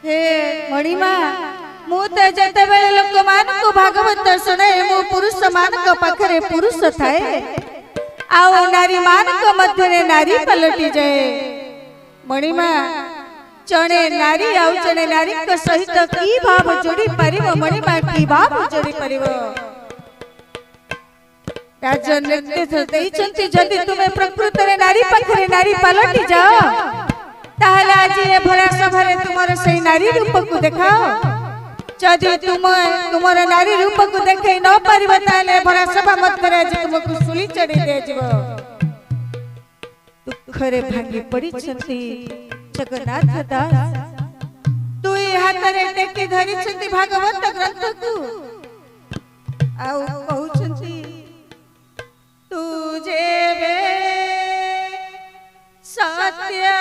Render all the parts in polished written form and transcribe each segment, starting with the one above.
हे मणिमा मु तो जते बेले लोक मान को भागवत सुने मु पुरुष मान को पाखरे पुरुष थाए आओ नारी मान को मध्य नारी पलटी जाए। मणिमा जड़े नारी आउ जड़े नारी को सहित की भाव जोड़ी परिवो मणिमा की भाव जोड़ी परिवो राजन निर्देश देइचंती जदि तुमे प्रकृत रे नारी पाखरे नारी पलटी जाओ ताहले आज ए भरा सभारे तुमर सही नारी रूप को देखाओ। जदि तुमर नारी रूप को देखै न परिबो ताहले भरा सभा मध्य रे आज तुमको सुली चढ़ी दे जीवो। दुखरे भांगी पड़ी छंती जगन्नाथ दास तुई हाथ रे टेकी धरि छंती भागवत ग्रंथ को आउ कहू छंती तुझे वे सत्य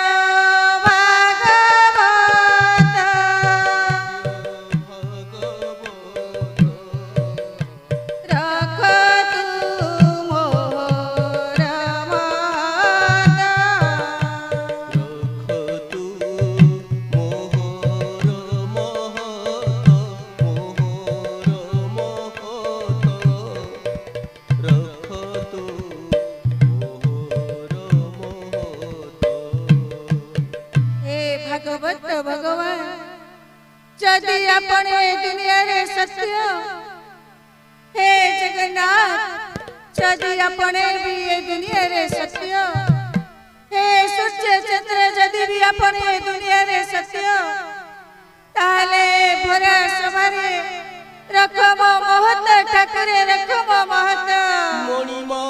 भगवान जदि अपने दुनिया रे सत्य हे जगन्नाथ जदि अपने भी ये दुनिया रे सत्य हे सूर्य चंद्र जदि भी अपने दुनिया रे सत्य ताले भरा समारे रखम महत ठाकुरे रखम महत मणिमा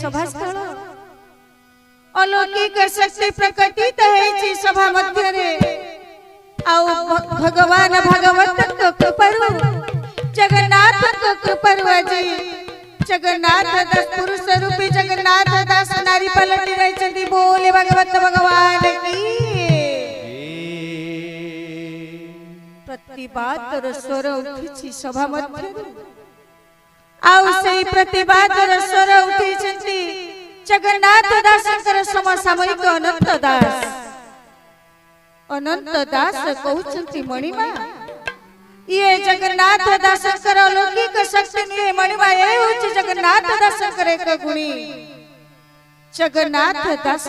सभास्थल अलौकिक शक्ति प्रकटित है सभा मध्य रे आउ भगवान भागवत को कृपारु जगन्नाथ को कृपारु जी जगन्नाथ दास पुरुष रूपी जगन्नाथ दास नारी पलटी रही चंदी बोले भागवत भगवान की प्रतिबाद स्वर उठी सभा मध्य आउ सही प्रतिबाद स्वर उठी छंती जगन्नाथ दासकर समसामयिक अनंत दास कहउछंती मणिमा ये जगन्नाथ दासकर अलौकिक शक्ति निये मणिमा ये होछि जगन्नाथ दासकर एक गुणी जगन्नाथ दास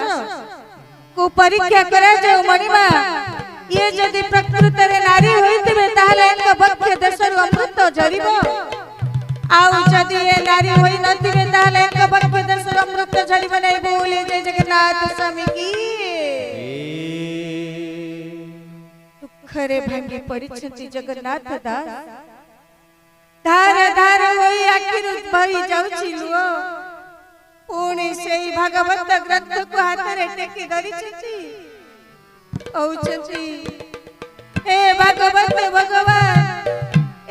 को परीक्षा करा जाओ मणिमा ये जदि प्रकृत रे नारी होइतबे ताहले एक भक्त देशरु अमृत झरिबो आउ जदि ये नारी होई नथिबे ताहले एक भक्त देशरु अमृत झरिबो नै बोले जय जगन्नाथ स्वामी की दुखरे भांगी पड़ी छथि जगन्नाथ दास धार धार होई आखिर भई जाउछि लुओ पुणी सेई भागवत ग्रंथ को हाथ रे टेकी धरि छथि औछथि हे भागवत भगवान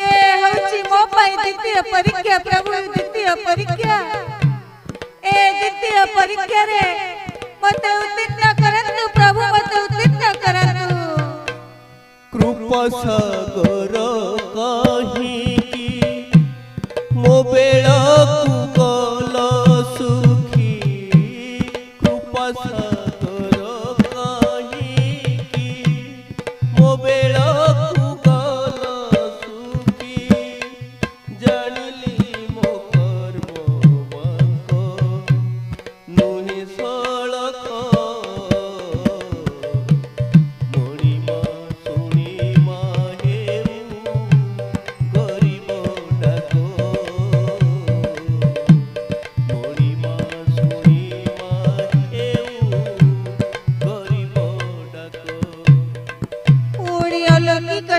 ए होछि मो पाई द्वितीय परीक्षा प्रभु द्वितीय परीक्षा ए द्वितीय परीक्षा रे मते उत्तीर्ण करंतु प्रभु मते उत्तीर्ण करंतु कृपा सागर कहि की मो बेला कुकल सुखी कृपा सागर कहि की मो बेला कुकल सुखी जानिली मो कर्म बंक नुहि सळख मणिमा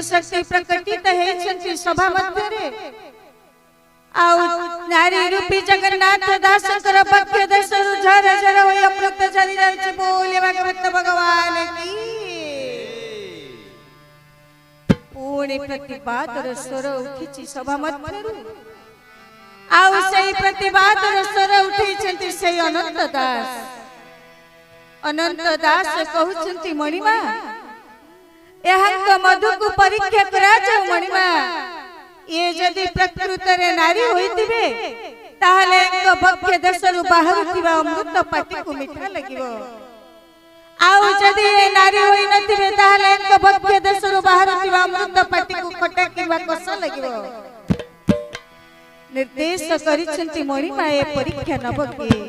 ଶକ୍ତି ପ୍ରକଟିତ ହେଇଛନ୍ତି ସଭା ମଧ୍ୟରେ। ଆଉ ନାରୀ ରୂପୀ ଜଗନ୍ନାଥ ଦାସଙ୍କର ପକ୍ଷ ଦେଶରୁ ଝର ଝର ହୋଇ ଅମୃତ ଝରି ଯାଉଛି। ବୋଲେ ଭାଗବତ ଭଗବାନ କି। ପୁଣି ପ୍ରତିବାଦର ସ୍ୱର ଉଠିଛି ସଭା ମଧ୍ୟରୁ। ଆଉ ସେହି ପ୍ରତିବାଦର ସ୍ୱର ଉଠେଇଛନ୍ତି ସେହି ଅନନ୍ତ ଦାସ। ଅନନ୍ତ ଦାସ କହୁଛନ୍ତି ମଣିମା, ଏହାଙ୍କ ମଧୁକୁ ପରୀକ୍ଷା କରାଯାଉ ମଣିମା। ଇଏ ଯଦି ପ୍ରକୃତରେ ନାରୀ ହୋଇଥିବେ ତାହେଲେ ଏକ ଭକ୍ଷ ଦେଶରୁ ବାହାରୁଥିବା ଅମୃତ ପାଟିକୁ ମିଠା ଲାଗିବ। ଆଉ ଯଦି ଏ ନାରୀ ହୋଇନଥିବେ ତାହେଲେ ଏକ ଭକ୍ଷ ଦେଶରୁ ବାହାରୁଥିବା ଅମୃତ ପାଟିକୁ ଖଟା କିମ୍ବା କଷା ଲାଗିବ। ନିର୍ଦ୍ଦେଶ କରିଛନ୍ତି ମଣିମା ଏ ପରୀକ୍ଷା ନବ କିଏ?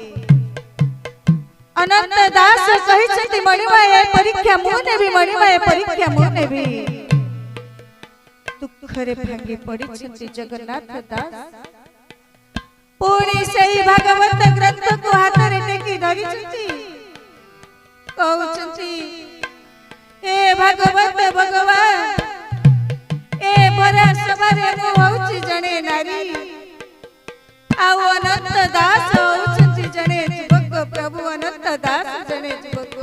ଅନନ୍ତ ଦାସ କହିଛନ୍ତି ମଣିମା ଏ ପରୀକ୍ଷା ମୁଁ ନେବି, ମଣିମା ଏ ପରୀକ୍ଷା ମୁଁ ନେବି। ଦୁଃଖରେ ଭାଙ୍ଗି ପଡ଼ିଛନ୍ତି ଜଗନ୍ନାଥ ଦାସ। ପୁଣି ସେହି ଭାଗବତ ଗ୍ରନ୍ଥକୁ ହାତରେ ଟେକି ଧରିଛନ୍ତି। କହୁଛନ୍ତି ଏ ଭାଗବତ ଭଗବାନ, ଏ ଭରା ସଭାରେ ମୁଁ ହଉଛି ଜଣେ ନାରୀ, ଆଉ ଅନନ୍ତ ଦାସ ହଉଛନ୍ତି ଜଣେ ଯୁବକ। ପ୍ରଭୁ ଅନନ୍ତ ଦାସ ଜଣେ ଯୁବକ।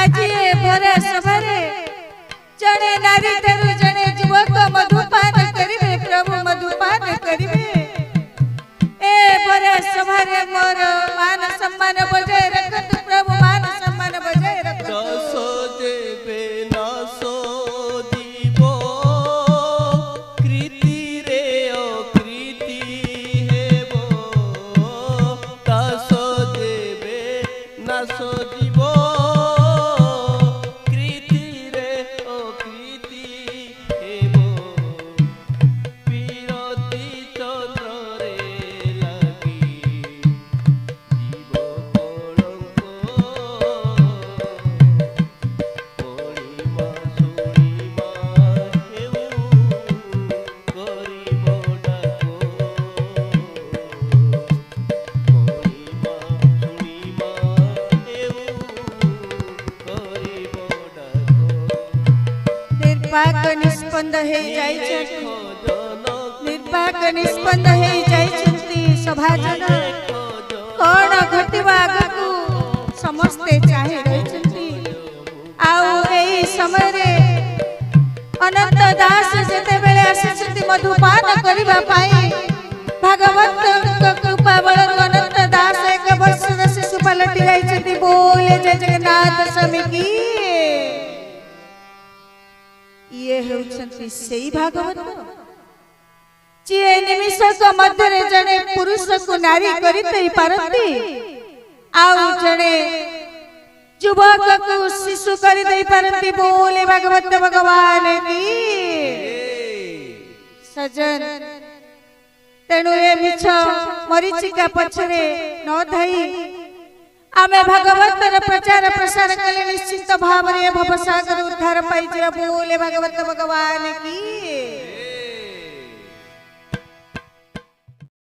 ଆଜି ଏ ଭରା ସଭାରେ ଜଣେ ନାରୀ ଠାରୁ ଜଣେ ଯୁବକ ମଧୁପାନ କରିବେ। ପ୍ରଭୁ ମଧୁପାନ କରିବେ। ଏ ଭରା ସଭାରେ ମୋର ମାନ ସମ୍ମାନ ବଜାୟ ରଖନ୍ତୁ ପ୍ରଭୁ, ମାନ ସମ୍ମାନ ବଜାୟ ରଖନ୍ତୁ। ଦାସ ଦେବେ ନାଶ ଦିବ, କୀର୍ତ୍ତିରେ ଅକୀର୍ତ୍ତି ହେବ। ଦାସ ଦେବେ ନାଶ ଦିବ, କୀର୍ତ୍ତିରେ ଅକୀର୍ତ୍ତି ହେବ। ବିରତି ଚନ୍ଦ୍ରରେ ଲାଗି ଯିବ କଳଙ୍କ। ପଡ଼ିମା ଶୁଣିମା ହେଉ କରିବ ଡାକ। ପଡ଼ିମା ଶୁଣିମା ହେଉ କରିବ ଡାକ। ନିର୍ବାକ ନିଷ୍ପନ୍ଦ ହେଇଯାଇଛନ୍ତି, ନିର୍ବାକ ନିଷ୍ପନ୍ଦ ହେଇଯାଇଛନ୍ତି ସଭାଜନ। କଣ ଘଟିବ ଆଗକୁ ସମସ୍ତେ ଚାହିଁ ରହିଛନ୍ତି। ଆଉ ଏହି ସମୟରେ ଅନନ୍ତ ଦାସ ଯେତେବେଳେ ଆସିଛନ୍ତି ମଧୁପାନ କରିବା ପାଇଁ, ଭାଗବତଙ୍କ କୃପା ବଳରୁ ଅନନ୍ତ ଦାସ 1 ବର୍ଷର ଶିଶୁ ପାଲଟି ଯାଇଛନ୍ତି। ବୋଲେ ଜୟ ଜଗନ୍ନାଥ ସ୍ୱାମୀ କି। ଇଏ ହେଉଛନ୍ତି ସେଇ ଭାଗବତ ଯିଏ ନିମିଷକ ମଧ୍ୟରେ ଜଣେ ପୁରୁଷକୁ ନାରୀ କରିଦେଇ ପାରନ୍ତି, ଆଉ ଜଣେ ଯୁବକକୁ ଶିଶୁ କରିଦେଇ ପାରନ୍ତି। ବୋଲେ ଭାଗବତ ଭଗବାନ କି। ସଜନ, ତେଣୁ ଏ ମିଛ ମରିଚିକା ପଛରେ ନ ଥାଇ ଆମେ ଭାଗବତର ପ୍ରଚାର ପ୍ରସାର କଲେ ନିଶ୍ଚିତ ଭାବରେ ଭବସାଗର ଉଦ୍ଧାର ପାଇଯିବା। ବୋଲେ ଭାଗବତ ଭଗବାନ କି।